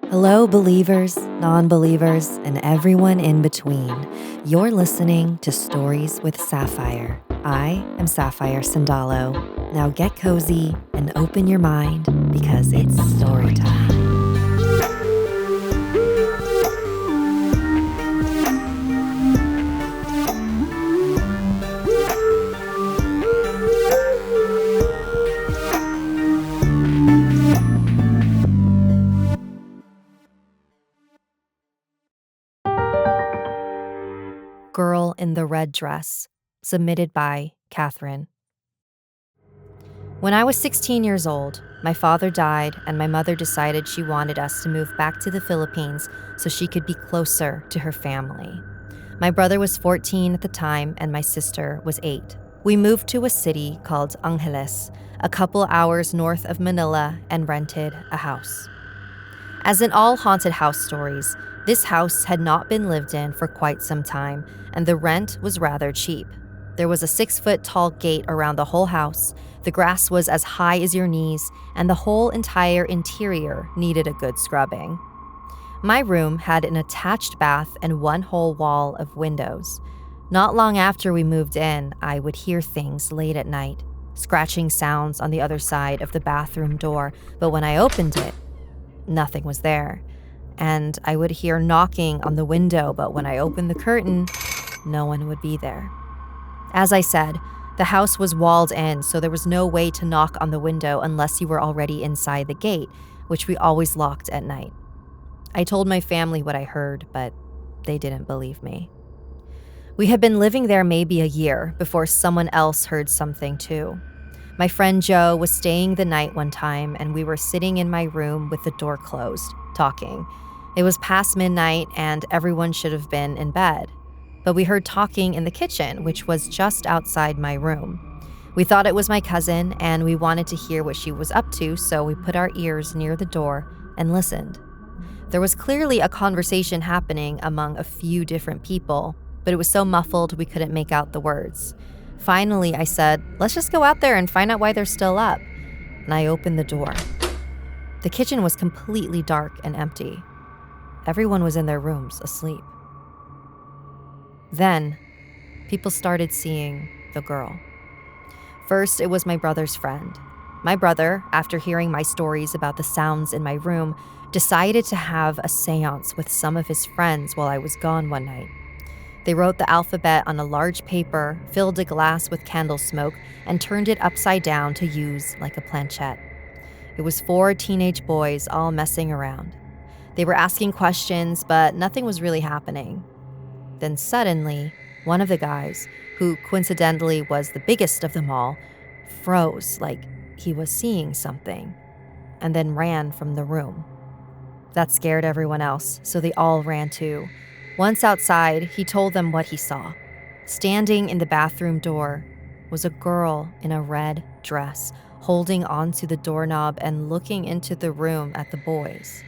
Hello, believers, non-believers, and everyone in between. You're listening to Stories with Sapphire. I am Sapphire Sandalo. Now get cozy and open your mind because it's story time. Girl in the Red Dress, submitted by Catherine. When I was 16 years old, my father died and my mother decided she wanted us to move back to the Philippines so she could be closer to her family. My brother was 14 at the time and my sister was 8. We moved to a city called Angeles, a couple hours north of Manila, and rented a house. As in all haunted house stories, this house had not been lived in for quite some time, and the rent was rather cheap. There was a 6-foot-tall gate around the whole house, the grass was as high as your knees, and the whole entire interior needed a good scrubbing. My room had an attached bath and one whole wall of windows. Not long after we moved in, I would hear things late at night, scratching sounds on the other side of the bathroom door, but when I opened it, nothing was there. And I would hear knocking on the window, but when I opened the curtain, no one would be there. As I said, the house was walled in, so there was no way to knock on the window unless you were already inside the gate, which we always locked at night. I told my family what I heard, but they didn't believe me. We had been living there maybe a year before someone else heard something too. My friend Joe was staying the night one time, and we were sitting in my room with the door closed, talking. It was past midnight and everyone should have been in bed. But we heard talking in the kitchen, which was just outside my room. We thought it was my cousin and we wanted to hear what she was up to, so we put our ears near the door and listened. There was clearly a conversation happening among a few different people, but it was so muffled we couldn't make out the words. Finally, I said, "Let's just go out there and find out why they're still up." And I opened the door. The kitchen was completely dark and empty. Everyone was in their rooms, asleep. Then, people started seeing the girl. First, it was my brother's friend. My brother, after hearing my stories about the sounds in my room, decided to have a seance with some of his friends while I was gone one night. They wrote the alphabet on a large paper, filled a glass with candle smoke, and turned it upside down to use like a planchette. It was 4 teenage boys all messing around. They were asking questions, but nothing was really happening. Then suddenly, one of the guys, who coincidentally was the biggest of them all, froze like he was seeing something, and then ran from the room. That scared everyone else, so they all ran too. Once outside, he told them what he saw. Standing in the bathroom door was a girl in a red dress, holding onto the doorknob and looking into the room at the boys.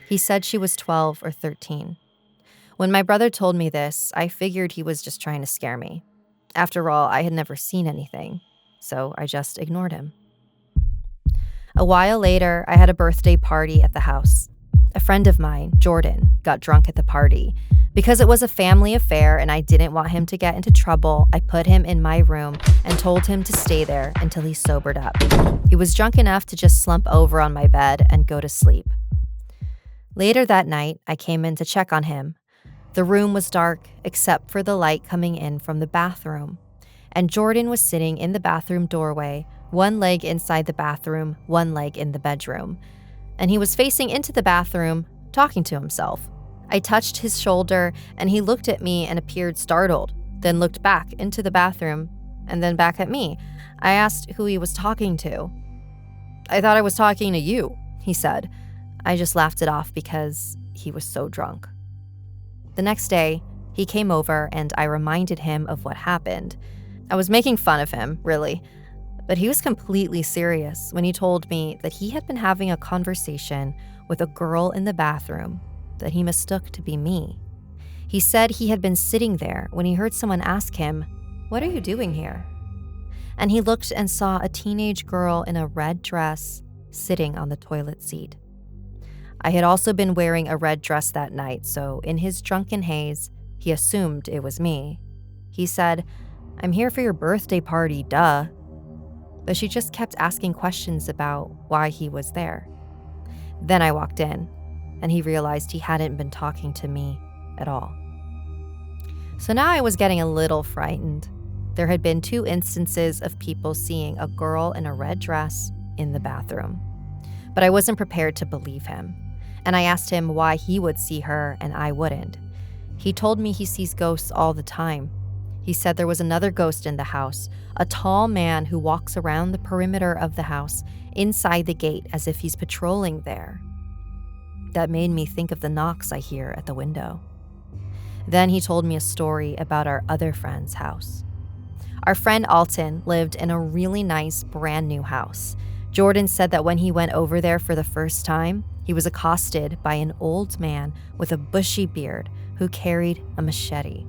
He said she was 12 or 13. When my brother told me this, I figured he was just trying to scare me. After all, I had never seen anything, so I just ignored him. A while later, I had a birthday party at the house. A friend of mine, Jordan, got drunk at the party. Because it was a family affair and I didn't want him to get into trouble, I put him in my room and told him to stay there until he sobered up. He was drunk enough to just slump over on my bed and go to sleep. Later that night, I came in to check on him. The room was dark, except for the light coming in from the bathroom. And Jordan was sitting in the bathroom doorway, one leg inside the bathroom, one leg in the bedroom. And he was facing into the bathroom, talking to himself. I touched his shoulder, and he looked at me and appeared startled, then looked back into the bathroom, and then back at me. I asked who he was talking to. "I thought I was talking to you," he said. I just laughed it off because he was so drunk. The next day, he came over and I reminded him of what happened. I was making fun of him, really, but he was completely serious when he told me that he had been having a conversation with a girl in the bathroom that he mistook to be me. He said he had been sitting there when he heard someone ask him, "What are you doing here?" And he looked and saw a teenage girl in a red dress sitting on the toilet seat. I had also been wearing a red dress that night, so in his drunken haze, he assumed it was me. He said, "I'm here for your birthday party, duh." But she just kept asking questions about why he was there. Then I walked in, and he realized he hadn't been talking to me at all. So now I was getting a little frightened. There had been 2 instances of people seeing a girl in a red dress in the bathroom. But I wasn't prepared to believe him, and I asked him why he would see her and I wouldn't. He told me he sees ghosts all the time. He said there was another ghost in the house, a tall man who walks around the perimeter of the house, inside the gate as if he's patrolling there. That made me think of the knocks I hear at the window. Then he told me a story about our other friend's house. Our friend Alton lived in a really nice brand new house. Jordan said that when he went over there for the first time, he was accosted by an old man with a bushy beard who carried a machete.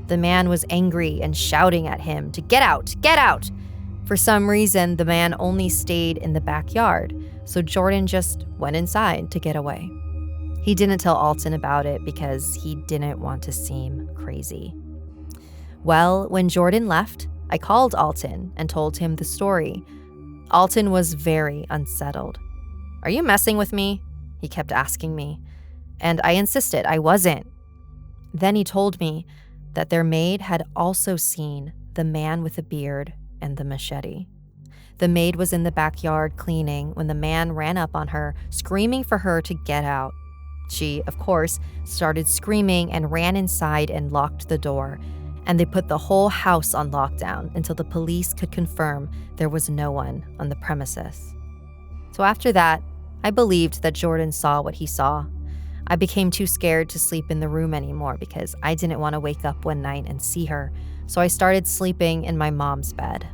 The man was angry and shouting at him to get out, get out. For some reason, the man only stayed in the backyard, so Jordan just went inside to get away. He didn't tell Alton about it because he didn't want to seem crazy. Well, when Jordan left, I called Alton and told him the story. Alton was very unsettled. "Are you messing with me?" he kept asking me, and I insisted I wasn't. Then he told me that their maid had also seen the man with the beard and the machete. The maid was in the backyard cleaning when the man ran up on her, screaming for her to get out. She, of course, started screaming and ran inside and locked the door, and they put the whole house on lockdown until the police could confirm there was no one on the premises. So after that, I believed that Jordan saw what he saw. I became too scared to sleep in the room anymore because I didn't want to wake up one night and see her, so I started sleeping in my mom's bed.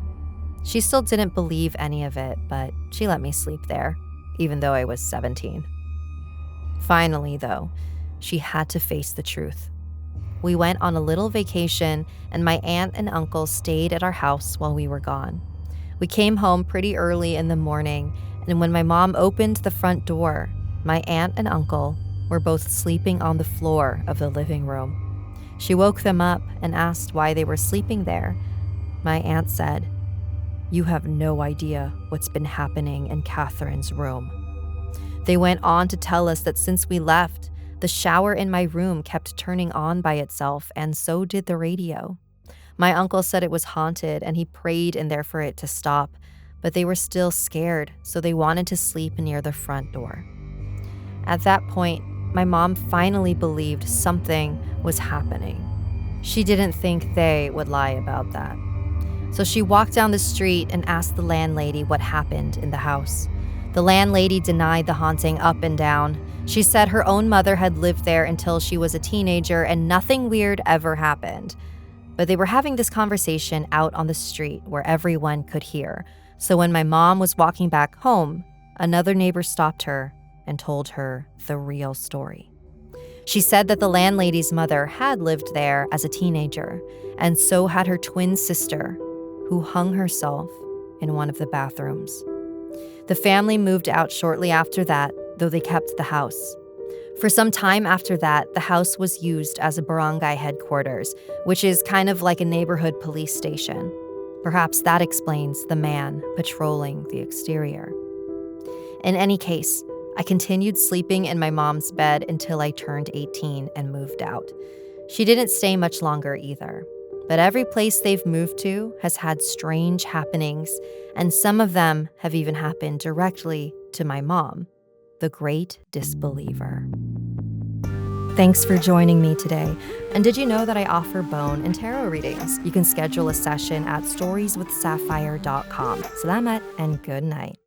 She still didn't believe any of it, but she let me sleep there, even though I was 17. Finally, though, she had to face the truth. We went on a little vacation, and my aunt and uncle stayed at our house while we were gone. We came home pretty early in the morning, and when my mom opened the front door, my aunt and uncle were both sleeping on the floor of the living room. She woke them up and asked why they were sleeping there. My aunt said, "You have no idea what's been happening in Catherine's room." They went on to tell us that since we left, the shower in my room kept turning on by itself, and so did the radio. My uncle said it was haunted, and he prayed in there for it to stop, but they were still scared, so they wanted to sleep near the front door. At that point, my mom finally believed something was happening. She didn't think they would lie about that. So she walked down the street and asked the landlady what happened in the house. The landlady denied the haunting up and down. She said her own mother had lived there until she was a teenager and nothing weird ever happened. But they were having this conversation out on the street where everyone could hear. So when my mom was walking back home, another neighbor stopped her and told her the real story. She said that the landlady's mother had lived there as a teenager, and so had her twin sister, who hung herself in one of the bathrooms. The family moved out shortly after that, though they kept the house. For some time after that, the house was used as a barangay headquarters, which is kind of like a neighborhood police station. Perhaps that explains the man patrolling the exterior. In any case, I continued sleeping in my mom's bed until I turned 18 and moved out. She didn't stay much longer either. But every place they've moved to has had strange happenings, and some of them have even happened directly to my mom, the great disbeliever. Thanks for joining me today. And did you know that I offer bone and tarot readings? You can schedule a session at StoriesWithSapphire.com. Salamat and good night.